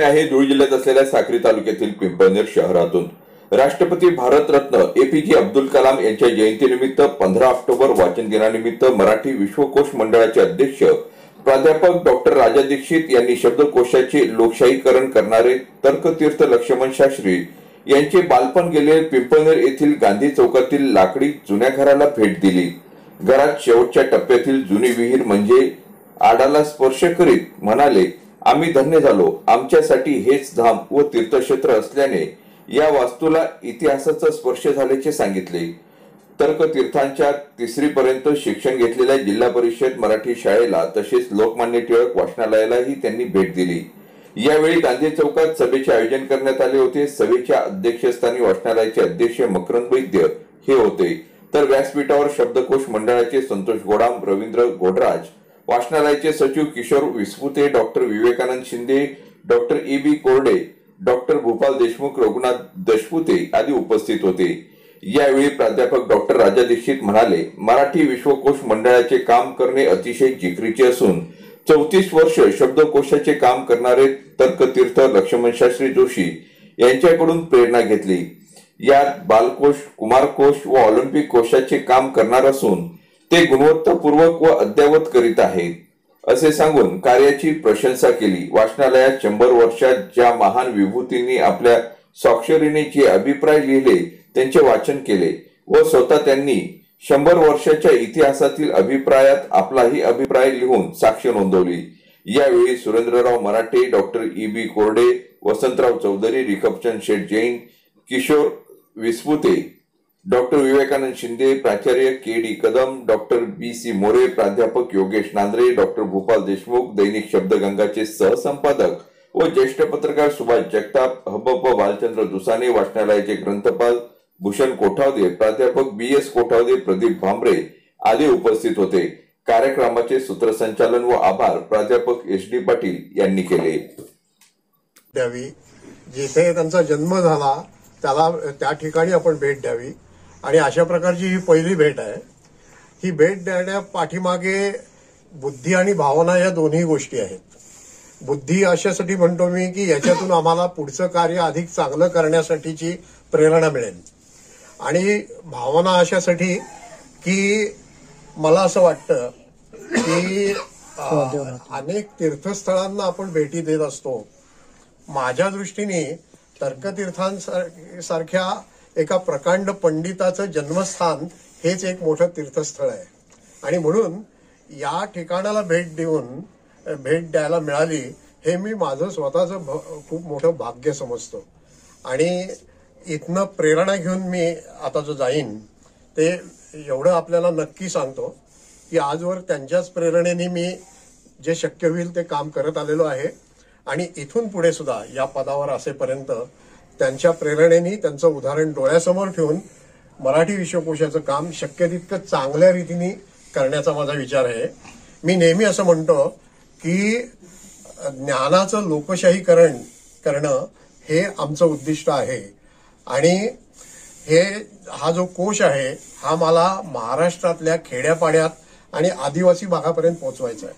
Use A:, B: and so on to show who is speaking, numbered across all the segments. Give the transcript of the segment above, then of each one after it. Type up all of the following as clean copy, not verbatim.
A: आहे धुळे जिल्ह्यात असलेल्या साक्री तालुक्यातील पिंपळनेर शहरातून। राष्ट्रपती भारतरत्न एपीजे अब्दुल कलाम यांच्या जयंतीनिमित्त 15 ऑक्टोबर वाचन दिनानिमित्त मराठी विश्वकोश मंडळाचे अध्यक्ष प्राध्यापक डॉक्टर राजा दीक्षित यांनी शब्दकोशाचे लोकशाहीकरण करणारे तर्कतीर्थ लक्ष्मण शास्त्री यांचे बालपण गेले पिंपळनेर येथील गांधी चौकातील लाकडी जुन्या घराला भेट दिली। घरात शेवटच्या टप्प्यातील जुनी विहीर म्हणजे आडाला स्पर्श करीत म्हणाले, आम्ही धन्य झालो, आमच्यासाठी हेच धाम व तीर्थक्षेत्र असल्याने या वास्तूला इतिहासाचा स्पर्श झाल्याचे सांगितले। तर्कतीर्थांच्या 3री पर्यंत शिक्षण घेतलेल्या जिल्हा परिषद मराठी शाळेला तसेच लोकमान्य टिळक वाचनालयालाही त्यांनी भेट दिली। यावेळी गांधी चौकात सभेचे आयोजन करण्यात आले होते। सभेच्या अध्यक्षस्थानी वाचनालयाचे अध्यक्ष मकरंद वैद्य हे होते, तर व्यासपीठावर शब्दकोश मंडळाचे संतोष गोडाम, रवींद्र गोडराज, वाचनालयाचे सचिव Kishor Vispute, doctor Vivekanand Shinde, doctor A B. Korde, doctor Bhupal Deshmukh, Raghunath Dashpute आदी उपस्थित होते। यावेळी प्राध्यापक डॉक्टर राजा दीक्षित म्हणाले, मराठी विश्वकोश मंडळाचे काम करणे अतिशय जिकरीचे असून 34 वर्ष शब्दकोशाचे काम करणारे तर्कतीर्थ लक्ष्मण शास्त्री जोशी यांच्याकडून प्रेरणा घेतली। यात बालकोश, कुमारकोश व ऑलिम्पिक कोशाचे काम करणार असून ते गुणवत्तापूर्वक व अद्ययावत करीत आहेत असे सांगून कार्याची प्रशंसा केली। वाचनालयात 100 वर्षात ज्या महान विभूतींनी आपल्या स्वाक्षरीने जे अभिप्राय लिहिले त्यांचे वाचन केले व स्वतः त्यांनी 100 वर्षाच्या इतिहासातील अभिप्रायात आपलाही अभिप्राय लिहून साक्ष नोंदवली। यावेळी सुरेंद्रराव मराठे, डॉक्टर ए.बी. कोरडे, वसंतराव चौधरी, रिकपचंद शेठ जैन, किशोर विस्पुते, डॉक्टर विवेकानंद शिंदे, प्राचार्य KD. Kadam, doctor BC. More, प्राध्यापक योगेश नांद्रे, डॉक्टर भूपाल देशमुख, दैनिक शब्दगंगाचे सहसंपादक व ज्येष्ठ पत्रकार सुभाष जगताप, हबप बालचंद्र दुसाने, वाचनालयाचे ग्रंथपाल भूषण कोठावदे, प्राध्यापक बी.एस. कोठावदे, प्रदीप भांबरे आदी उपस्थित होते। कार्यक्रमाचे सूत्रसंचालन व आभार प्राध्यापक एस.डी. पाटील यांनी केले।
B: जिथे त्यांचा जन्म झाला त्याला त्या ठिकाणी आपण भेट द्यावी आणि अशा प्रकारची ही पहिली भेट आहे। ही भेट देण्या पाठीमागे बुद्धी आणि भावना या दोन्ही गोष्टी आहेत। बुद्धी अशासाठी म्हणतो मी की याच्यातून आम्हाला पुढचं कार्य अधिक चांगलं करण्यासाठीची प्रेरणा मिळेल आणि भावना अशासाठी की मला असं वाटतं की अनेक तीर्थस्थळांना आपण भेटी देत असतो। माझ्या दृष्टीने तर्कतीर्थांसारख्या एका प्रकांड पंडिताचं जन्मस्थान हेच एक मोठं तीर्थस्थळ आहे आणि म्हणून या ठिकाणाला भेट द्यायला मिळाली हे मी माझं स्वतःचं खूप मोठं भाग्य समजतो आणि इथनं प्रेरणा घेऊन मी आता जो जाईन ते एवढं आपल्याला नक्की सांगतो की आजवर त्यांच्याच प्रेरणेने मी जे शक्य होईल ते काम करत आलेलो आहे आणि इथून पुढे सुद्धा या पदावर असेपर्यंत त्यांच्या प्रेरणेने त्यांचं उदाहरण डोळ्यासमोर ठेवून मराठी विश्वकोशाचं काम शक्य तितकं चांगल्या रीतीने करण्याचा माझा विचार आहे। मी नेहमी असं म्हणतो की ज्ञानाचं लोकशाहीकरण करणं हे आमचं उद्दिष्ट आहे आणि हा जो कोश आहे हा मला महाराष्ट्रातल्या खेड्यापाड्यात आणि आदिवासी भागापर्यंत पोहोचवायचा आहे।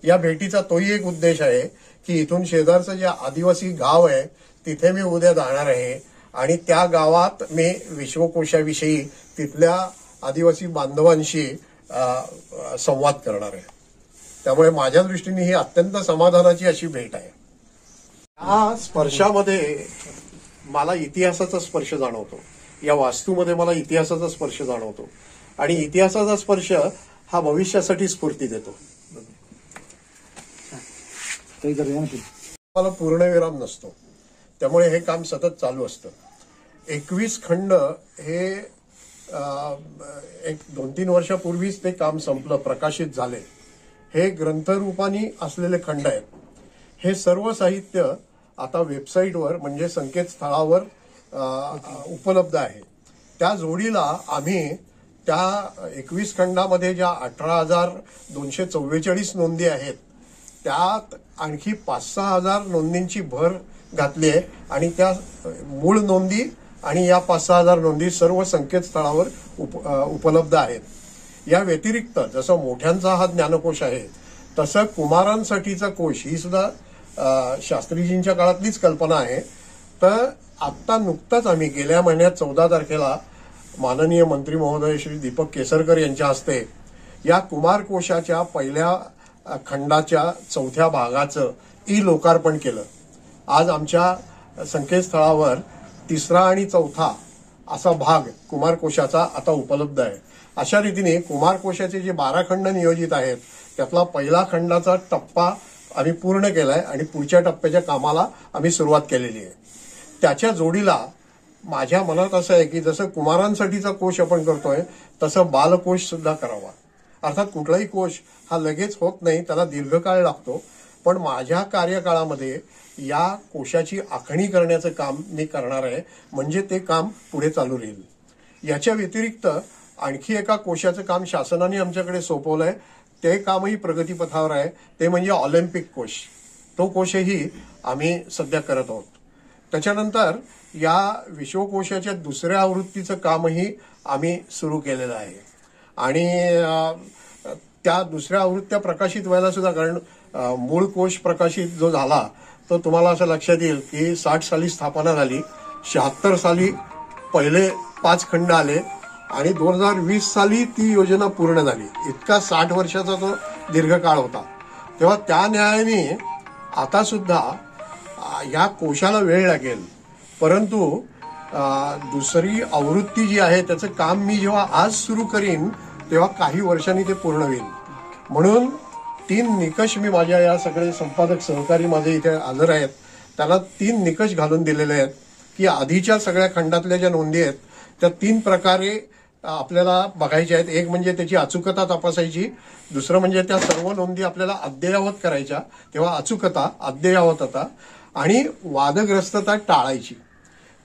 B: या भेटीचा तोही एक उद्देश आहे की इथून शेजारचं जे आदिवासी गाव आहे तिथे मी उद्या जाणार आहे आणि त्या गावात मी विश्वकोशाविषयी तिथल्या आदिवासी बांधवांशी संवाद करणार आहे। त्यामुळे माझ्या दृष्टीने ही अत्यंत समाधानाची अशी भेट आहे। या स्पर्शामध्ये मला इतिहासाचा स्पर्श जाणवतो, या वास्तूमध्ये मला इतिहासाचा स्पर्श जाणवतो आणि इतिहासाचा स्पर्श हा भविष्यासाठी स्फूर्ती देतो। मला पूर्णविराम नसतो, त्यामुळे हे काम सतत चालू असतं। 21 खंड हे एक 2-3 वर्षापूर्वीच ते काम संपलं, प्रकाशित झाले। हे ग्रंथरूपाने असलेले खंड आहेत। हे सर्व साहित्य आता वेबसाईटवर म्हणजे संकेतस्थळावर उपलब्ध आहे। त्या जोडीला आम्ही त्या 21 खंडामध्ये ज्या 18,244 नोंदी आहेत त्यात आणखी 5-6 हजार नोंदींची भर घातली आहे आणि त्या मूळ नोंदी आणि या 5-6 हजार नोंदी सर्व संकेतस्थळावर उपलब्ध आहेत। या व्यतिरिक्त जसं मोठ्यांचा हा ज्ञानकोश आहे तसं कुमारांसाठीचा कोश ही सुद्धा शास्त्रीजींच्या काळातलीच कल्पना आहे. तर आत्ता नुकताच आम्ही गेल्या महिन्यात 14 तारखेला माननीय मंत्री महोदय श्री दीपक केसरकर यांच्या हस्ते या कुमार कोशाच्या पहिल्या खंडाच्या 4थ्या भागाचं लोकार्पण केलं. आज आमच्या संकेतस्थळावर 3रा आणि 4था असा भाग कुमार कोशाचा आता उपलब्ध आहे. अशा रीतीने कुमार कोशाचे जे 12 खंड नियोजित आहेत त्यातला पहिला खंडाचा टप्पा आम्ही पूर्ण केलाय आणि पुढच्या टप्प्याच्या कामाला आम्ही सुरुवात केलेली आहे. त्याच्या जोडीला माझ्या मनात असं आहे की जसं कुमारांसाठीचा कोश आपण करतोय तसं बालकोश सुद्धा करावा. अर्थात कुठलाही कोश हा लगेच होत नाही, त्याला दीर्घकाळ लागतो. पण माझ्या कार्यकाळामध्ये या कोशाची आखणी करण्याचं काम मी करणार आहे, म्हणजे ते काम पुढे चालू राहील. याच्या व्यतिरिक्त आणखी एका कोशाचं काम शासनाने आमच्याकडे सोपवलंय. ते कामही प्रगतीपथावर आहे, ते म्हणजे ऑलिम्पिक कोश. तो कोशही आम्ही सध्या करत आहोत. त्याच्यानंतर या विश्वकोशाच्या 2ऱ्या आवृत्तीचं कामही आम्ही सुरू केलेलं आहे आणि त्या 2ऱ्या आवृत्त्या प्रकाशित व्हायला सुद्धा, कारण मूळ कोश प्रकाशित जो झाला तो तुम्हाला असं लक्षात येईल की 60 साली स्थापना झाली, 76 साली पहिले 5 खंड आले आणि 2020 साली ती योजना पूर्ण झाली. इतका 60 वर्षाचा तो दीर्घकाळ होता. तेव्हा त्या न्यायाने आता सुद्धा या कोशाला वेळ लागेल, परंतु 2री आवृत्ती जी आहे त्याचं काम मी जेव्हा आज सुरू करीन तेव्हा काही वर्षांनी ते पूर्ण होईल. म्हणून 3 निकष मी माझ्या या सगळे संपादक सहकारी माझे इथे हजर आहेत त्याला 3 निकष घालून दिलेले आहेत की आधीच्या सगळ्या खंडातल्या ज्या नोंदी आहेत त्या 3 प्रकारे आपल्याला बघायच्या आहेत. एक म्हणजे त्याची अचूकता तपासायची, दुसरं म्हणजे त्या सर्व नोंदी आपल्याला अद्ययावत करायच्या, तेव्हा अचूकता, अद्ययावतता आणि वादग्रस्तता टाळायची.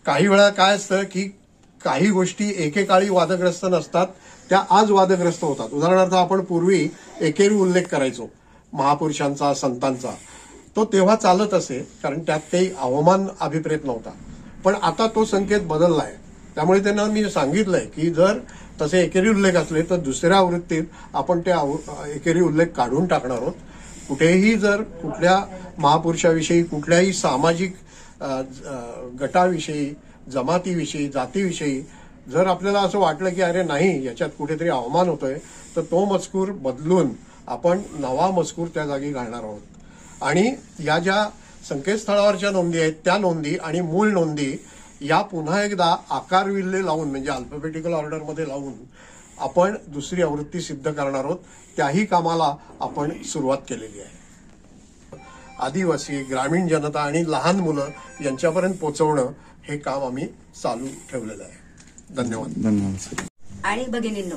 B: काही वेळा काय असतं की काही गोष्टी एकेकाळी वादग्रस्त नसतात, त्या आज वादग्रस्त होतात. उदाहरणार्थ आपण पूर्वी एकेरी उल्लेख करायचो महापुरुषांचा, संतांचा, तो तेव्हा चालत असे कारण त्यात काही अवमान अभिप्रेत नव्हता. पण आता तो संकेत बदललाय. त्यामुळे त्यांना मी सांगितलंय की जर तसे एकेरी उल्लेख असले तर 2ऱ्या आवृत्तीत आपण ते एकेरी उल्लेख काढून टाकणार आहोत. कुठेही जर कुठल्या महापुरुषाविषयी, कुठल्याही सामाजिक गटाविषयी, जमातीविषयी, जातीविषयी जर आपल्याला असं वाटलं की अरे नाही याच्यात कुठेतरी अवमान होतोय तर तो मजकूर बदलून आपण नवा मजकूर त्या जागी घालणार आहोत. आणि या ज्या संकेतस्थळावरच्या नोंदी आहेत त्या नोंदी आणि मूळ नोंदी या पुन्हा एकदा आकारविल्हे लावून, म्हणजे अल्फाबेटिकल ऑर्डरमध्ये लावून आपण 2री आवृत्ती सिद्ध करणार आहोत. त्याही कामाला आपण सुरुवात केलेली आहे. आदिवासी, ग्रामीण जनता आणि लहान मुलं यांच्यापर्यंत पोहोचवणं हे काम आम्ही चालू ठेवलेलं आहे. धन्यवाद.
C: आणि भगिनींनो,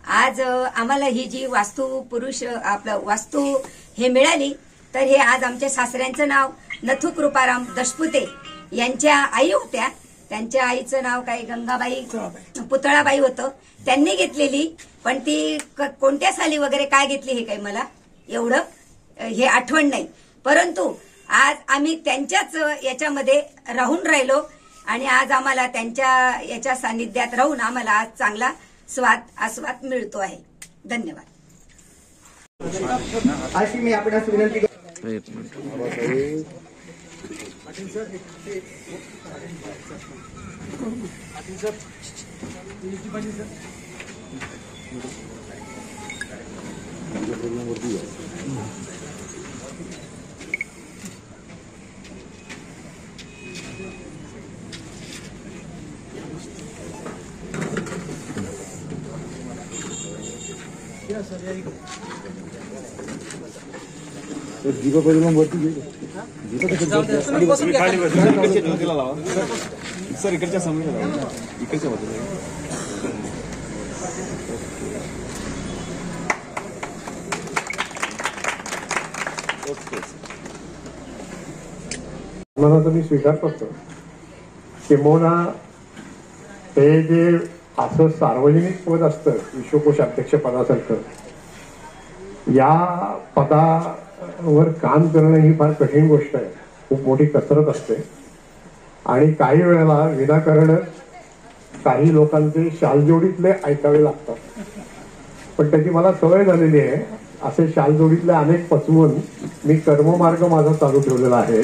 C: आज आम्हाला ही जी वास्तू पुरुष आपलं वास्तू हे मिळाली तर हे आज आमच्या सासऱ्यांचं नाव नथू कृपाराम दशपुते यांच्या आई होत्या. त्यांच्या आईचं नाव काय गंगाबाई पुतळाबाई होतं. त्यांनी घेतलेली, पण ती कोणत्या साली वगैरे काय घेतली हे काही मला एवढं हे आठवण नाही. परंतु आज आम्ही त्यांच्याच याच्यामध्ये राहून राहिलो आणि आज आम्हाला त्यांच्या याच्या सानिध्यात राहून आम्हाला आज चांगला आस्वाद मिळतो आहे. धन्यवाद.
D: अशी मी आपणास विनंती
E: दीपक वरती सर इकडच्या समोर इकडच्या बाजूला
B: मला तर मी स्वीकार करतो किंबहुना ते जे असं सार्वजनिक पद असतं विश्वकोश अध्यक्ष पदासारखं, या पदावर काम करणं ही फार कठीण गोष्ट आहे. खूप मोठी कसरत असते आणि काही वेळेला विनाकारण काही लोकांचे शालजोडीतले ऐकावे लागतात. पण त्याची मला सवय झालेली आहे असे शालजोडीतले अनेक पचवून मी कर्ममार्ग माझा चालू ठेवलेला आहे.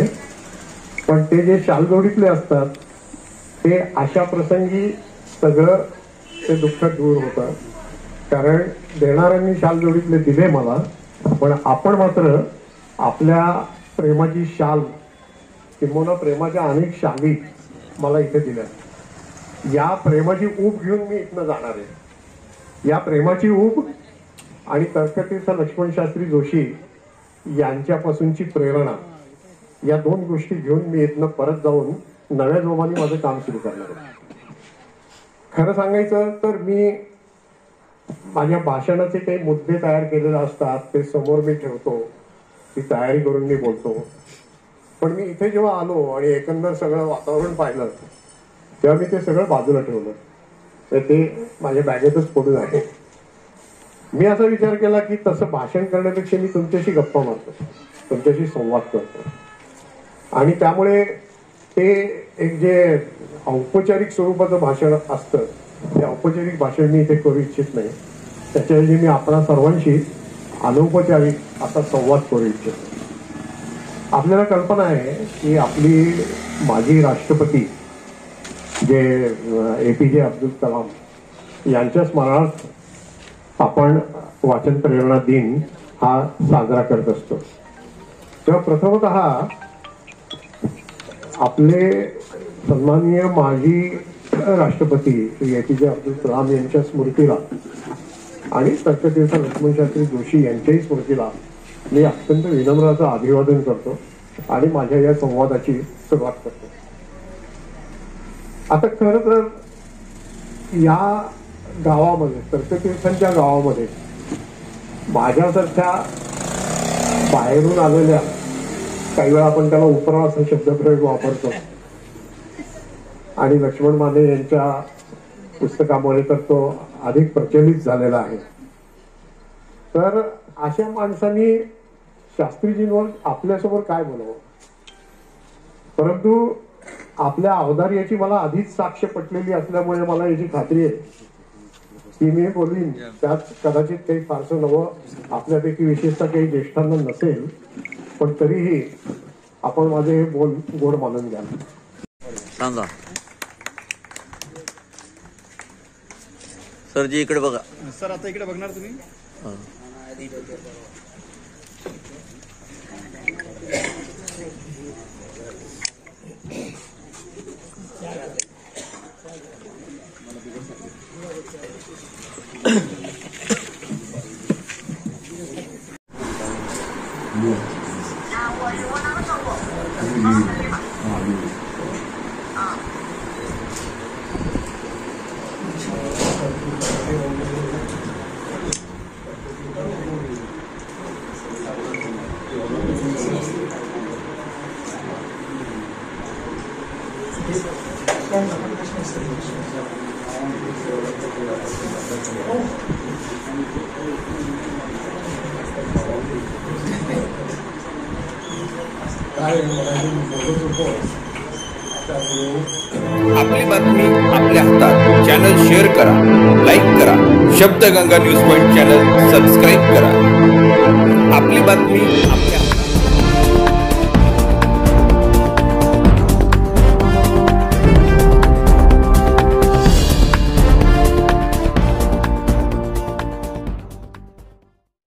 B: पण ते जे शालजोडीतले असतात ते अशा प्रसंगी सगळं ते दुःख दूर होतं. कारण देणाऱ्यांनी शालजोडीतले दिले मला, पण आपण मात्र आपल्या प्रेमाची शाल किंवा प्रेमाच्या अनेक शाली मला इथे दिल्या. या प्रेमाची ऊब घेऊन मी इथनं जाणार आहे. या प्रेमाची ऊब आणि तर्कतीर्थ लक्ष्मण शास्त्री जोशी यांच्यापासूनची प्रेरणा, या दोन गोष्टी घेऊन मी इथनं परत जाऊन नव्या जोमाने माझं काम सुरू करणार आहे. खरं सांगायचं तर मी माझ्या भाषणाचे काही मुद्दे तयार केलेले असतात, ते समोर मी ठेवतो, ती तयारी करून मी बोलतो. पण मी इथे जेव्हा आलो आणि एकंदर सगळं वातावरण पाहिलं तेव्हा मी ते सगळं बाजूला ठेवलं. तर ते माझ्या बॅगेतच पडून आहे. मी असा विचार केला की तसं भाषण करण्यापेक्षा मी तुमच्याशी गप्पा मारतो, तुमच्याशी संवाद करतो. आणि त्यामुळे ते एक जे औपचारिक स्वरूपाचं भाषण असतं ते औपचारिक भाषण मी इथे करू इच्छित नाही. त्याच्याऐवजी मी आपणा सर्वांशी अनौपचारिक असा संवाद करू इच्छितो. आपल्याला कल्पना आहे की आपली माजी राष्ट्रपती जे APJ अब्दुल कलाम यांच्या स्मरणार्थ आपण वाचन प्रेरणा दिन हा साजरा करत असतो. तेव्हा प्रथमतः आपले सन्माननीय माजी राष्ट्रपती श्री APJ अब्दुल कलाम यांच्या स्मृतीला आणि तर्कतीर्थ लक्ष्मण शास्त्री जोशी यांच्याही स्मृतीला मी अत्यंत विनम्राचं अभिवादन करतो आणि माझ्या या संवादाची सुरुवात करतो. आता खरं तर या गावामध्ये, तर्कतीर्थांच्या गावामध्ये माझ्यासारख्या बाहेरून आलेल्या, काही वेळा आपण त्याला उपरा असा शब्दप्रयोग वापरतो, आणि लक्ष्मण माने यांच्या पुस्तकामुळे तर तो अधिक प्रचलित झालेला आहे. तर अशा माणसांनी शास्त्रीजींवर आपल्यासमोर काय बोलावं, परंतु आपल्या अवधार्याची मला आधीच साक्ष पटलेली असल्यामुळे मला याची खात्री आहे की मी बोलीन त्यात कदाचित काही फारसं नवं आपल्यापैकी विशेषतः काही ज्येष्ठांना नसेल, पण तरीही आपण माझे हे बोल गोड मानून घ्या.
D: सांगा सर जी, इकडे बघा
E: सर. आता इकडे बघणार तुम्ही.
A: आपली बातमी आपल्या हातात. चॅनल शेअर करा, लाईक करा. Shabdganga news point channel subscribe करा. आपली बातमी आपल्या